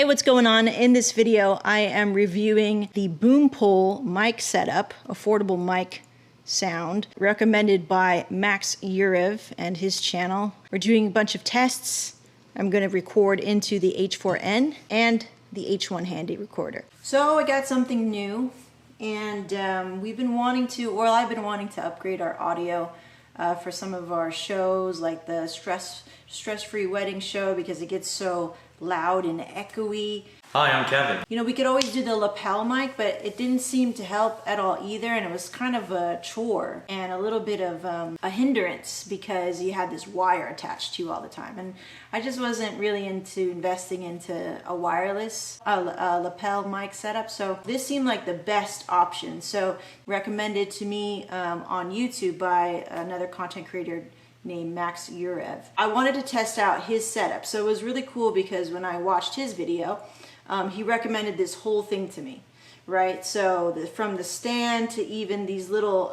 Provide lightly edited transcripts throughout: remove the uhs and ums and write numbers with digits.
Hey, what's going on? In this video, I am reviewing the boom pole mic setup, affordable mic sound, recommended by Max Yurev and his channel. We're doing a bunch of tests. I'm going to record into the H4n and the H1 handy recorder. So I got something new, and I've been wanting to upgrade our audio for some of our shows, like the stress-free wedding show, because it gets so loud and echoey. Hi, I'm Kevin. You know, we could always do the lapel mic, but it didn't seem to help at all either, and it was kind of a chore and a little bit of a hindrance because you had this wire attached to you all the time, and I just wasn't really into investing into a wireless lapel mic setup, so this seemed like the best option. So recommended to me on YouTube by another content creator named Max Yurev. I wanted to test out his setup, so it was really cool because when I watched his video, he recommended this whole thing to me, right? So from the stand to even these little,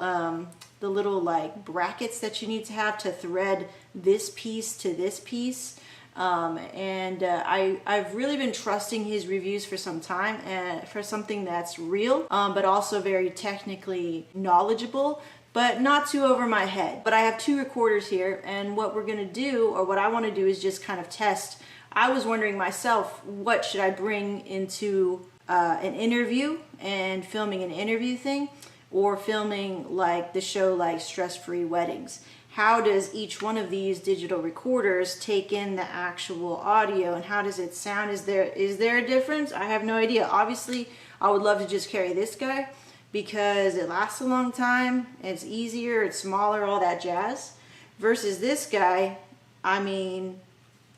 the little like brackets that you need to have to thread this piece to this piece. I've really been trusting his reviews for some time, and for something that's real, but also very technically knowledgeable, but not too over my head. But I have two recorders here, and what we're gonna do, or what I wanna do, is just kind of test. I was wondering myself, what should I bring into an interview and filming an interview thing, or filming like the show like Stress-Free Weddings? How does each one of these digital recorders take in the actual audio, and how does it sound? Is there a difference? I have no idea. Obviously, I would love to just carry this guy because it lasts a long time, it's easier, it's smaller, all that jazz. Versus this guy, I mean,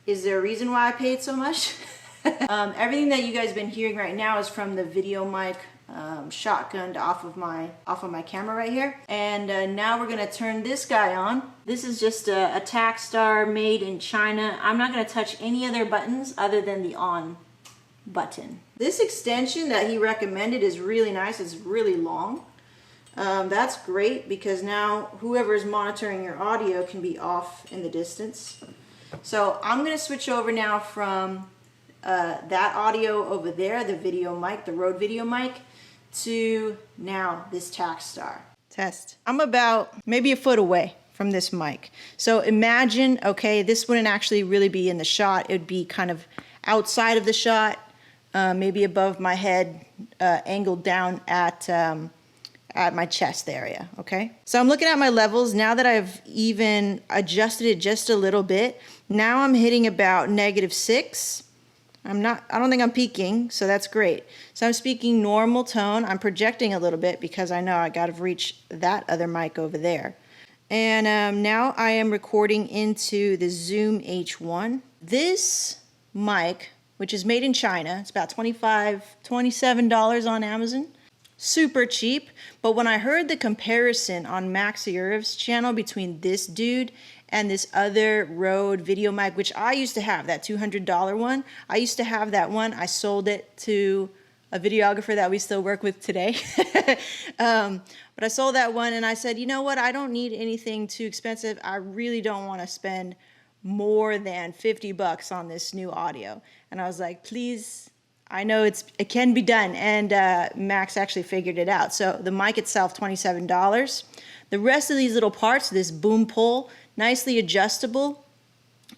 is there a reason why I paid so much? Everything that you guys have been hearing right now is from the video mic shotgunned off of my camera right here. And now we're gonna turn this guy on. This is just a Takstar made in China. I'm not gonna touch any other buttons other than the on button. This extension that he recommended is really nice. It's really long. That's great because now whoever is monitoring your audio can be off in the distance. So I'm going to switch over now from that audio over there, the video mic, the Rode video mic, to now this Takstar. Test. I'm about maybe a foot away from this mic. So imagine, okay, this wouldn't actually really be in the shot. It would be kind of outside of the shot, maybe above my head, angled down at my chest area, okay? So I'm looking at my levels now that I've even adjusted it just a little bit. Now I'm hitting about -6. I don't think I'm peaking, so that's great. So I'm speaking normal tone. I'm projecting a little bit because I know I gotta reach that other mic over there. And now I am recording into the Zoom H1. This mic, which is made in China, it's about $27 on Amazon. Super cheap, but when I heard the comparison on Max Yurev's channel between this dude and this other Rode video mic, which I used to have, that $200 one, I used to have that one. I sold it to a videographer that we still work with today. But I sold that one, and I said, you know what, I don't need anything too expensive. I really don't want to spend more than 50 bucks on this new audio. And I was like, please, I know it can be done, and Max actually figured it out. So the mic itself, $27. The rest of these little parts, this boom pole, nicely adjustable.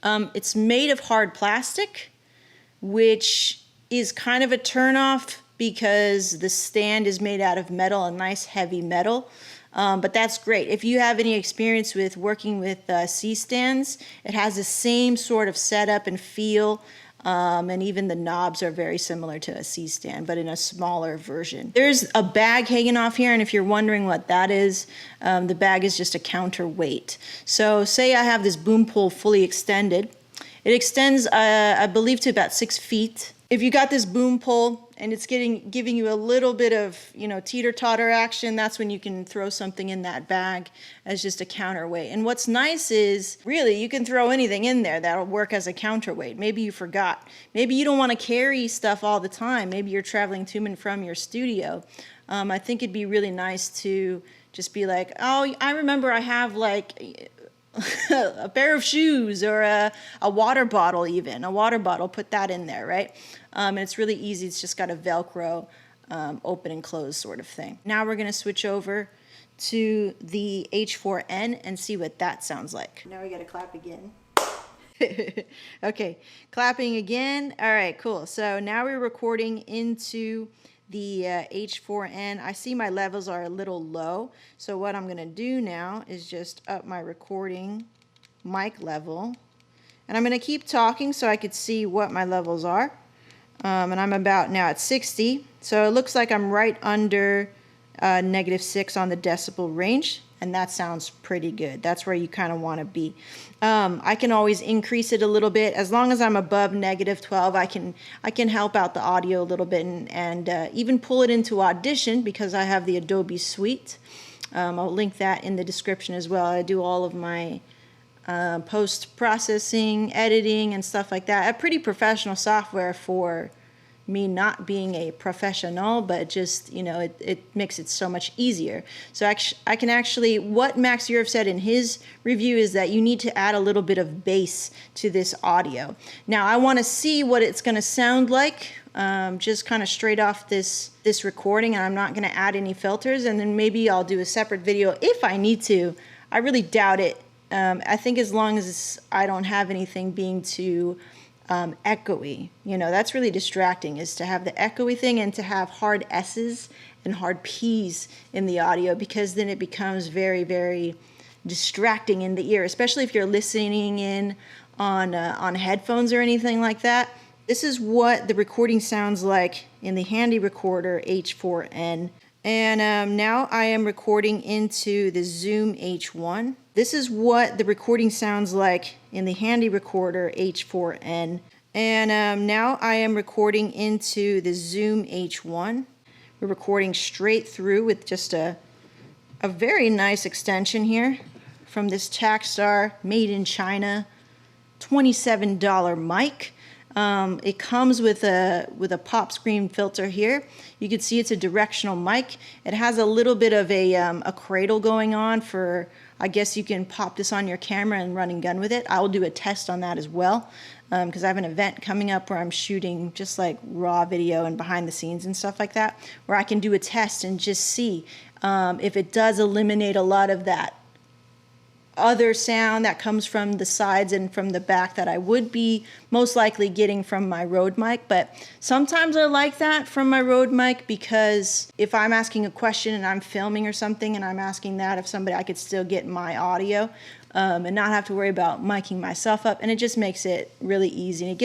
It's made of hard plastic, which is kind of a turnoff because the stand is made out of metal, a nice heavy metal. But that's great. If you have any experience with working with C-stands, it has the same sort of setup and feel. And even the knobs are very similar to a C-stand, but in a smaller version. There's a bag hanging off here, and if you're wondering what that is, the bag is just a counterweight. So say I have this boom pole fully extended. It extends, I believe, to about 6 feet. If you got this boom pole and it's giving you a little bit of, you know, teeter-totter action, that's when you can throw something in that bag as just a counterweight. And what's nice is, really, you can throw anything in there that'll work as a counterweight. Maybe you forgot. Maybe you don't want to carry stuff all the time. Maybe you're traveling to and from your studio. I think it'd be really nice to just be like, oh, I remember I have like a pair of shoes or a water bottle even. A water bottle, put that in there, right? and it's really easy. It's just got a Velcro open and close sort of thing. Now we're going to switch over to the H4n and see what that sounds like. Now we got to clap again. Okay, clapping again. All right, cool. So now we're recording into the H4n. I see my levels are a little low, so what I'm going to do now is just up my recording mic level, and I'm going to keep talking so I could see what my levels are. And I'm about now at 60, so it looks like I'm right under -6 on the decibel range, and that sounds pretty good. That's where you kind of want to be. I can always increase it a little bit. As long as I'm above -12, I can help out the audio a little bit and even pull it into Audition because I have the Adobe Suite. I'll link that in the description as well. I do all of my post-processing, editing, and stuff like that. A pretty professional software for me not being a professional, but just, you know, it makes it so much easier. So I can actually, what Max Europe said in his review is that you need to add a little bit of bass to this audio. Now I want to see what it's going to sound like, just kind of straight off this recording, and I'm not going to add any filters, and then maybe I'll do a separate video if I need to. I really doubt it. I think as long as I don't have anything being too echoey, you know, that's really distracting, is to have the echoey thing and to have hard S's and hard P's in the audio, because then it becomes very, very distracting in the ear, especially if you're listening in on headphones or anything like that. This is what the recording sounds like in the Handy Recorder H4n. And now I am recording into the Zoom H1. This is what the recording sounds like in the Handy Recorder H4n. And now I am recording into the Zoom H1. We're recording straight through with just a very nice extension here from this Takstar made in China $27 mic. It comes with a pop screen filter here. You can see it's a directional mic. It has a little bit of a cradle going on for, I guess you can pop this on your camera and run and gun with it. I will do a test on that as well, because I have an event coming up where I'm shooting just like raw video and behind the scenes and stuff like that, where I can do a test and just see if it does eliminate a lot of that other sound that comes from the sides and from the back that I would be most likely getting from my Rode mic. But sometimes I like that from my Rode mic, because if I'm asking a question and I'm filming or something and I'm asking that of somebody, I could still get my audio and not have to worry about miking myself up, and it just makes it really easy, and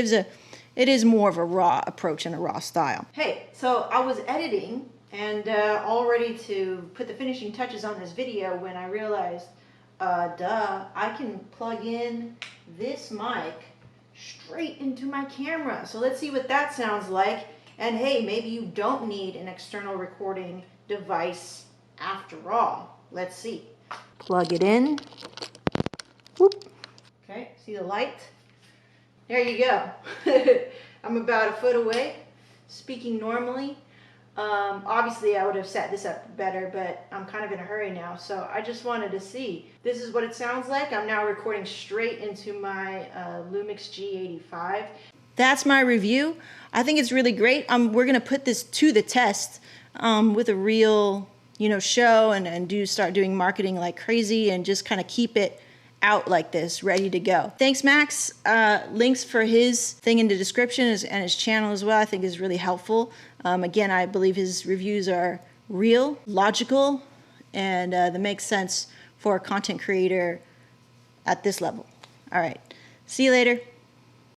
it is more of a raw approach and a raw style. Hey, so I was editing and all ready to put the finishing touches on this video when I realized I can plug in this mic straight into my camera. So let's see what that sounds like. And hey, maybe you don't need an external recording device after all. Let's see. Plug it in. Whoop. Okay, see the light? There you go. I'm about a foot away, speaking normally. Obviously I would have set this up better, but I'm kind of in a hurry now, so I just wanted to see. This is what it sounds like. I'm now recording straight into my Lumix G85. That's my review. I think it's really great. We're going to put this to the test with a real, you know, show and start doing marketing like crazy and just kind of keep it out like this, ready to go. Thanks, Max. Links for his thing in the description and his channel as well, I think is really helpful. Again, I believe his reviews are real, logical, and that makes sense for a content creator at this level. All right, see you later.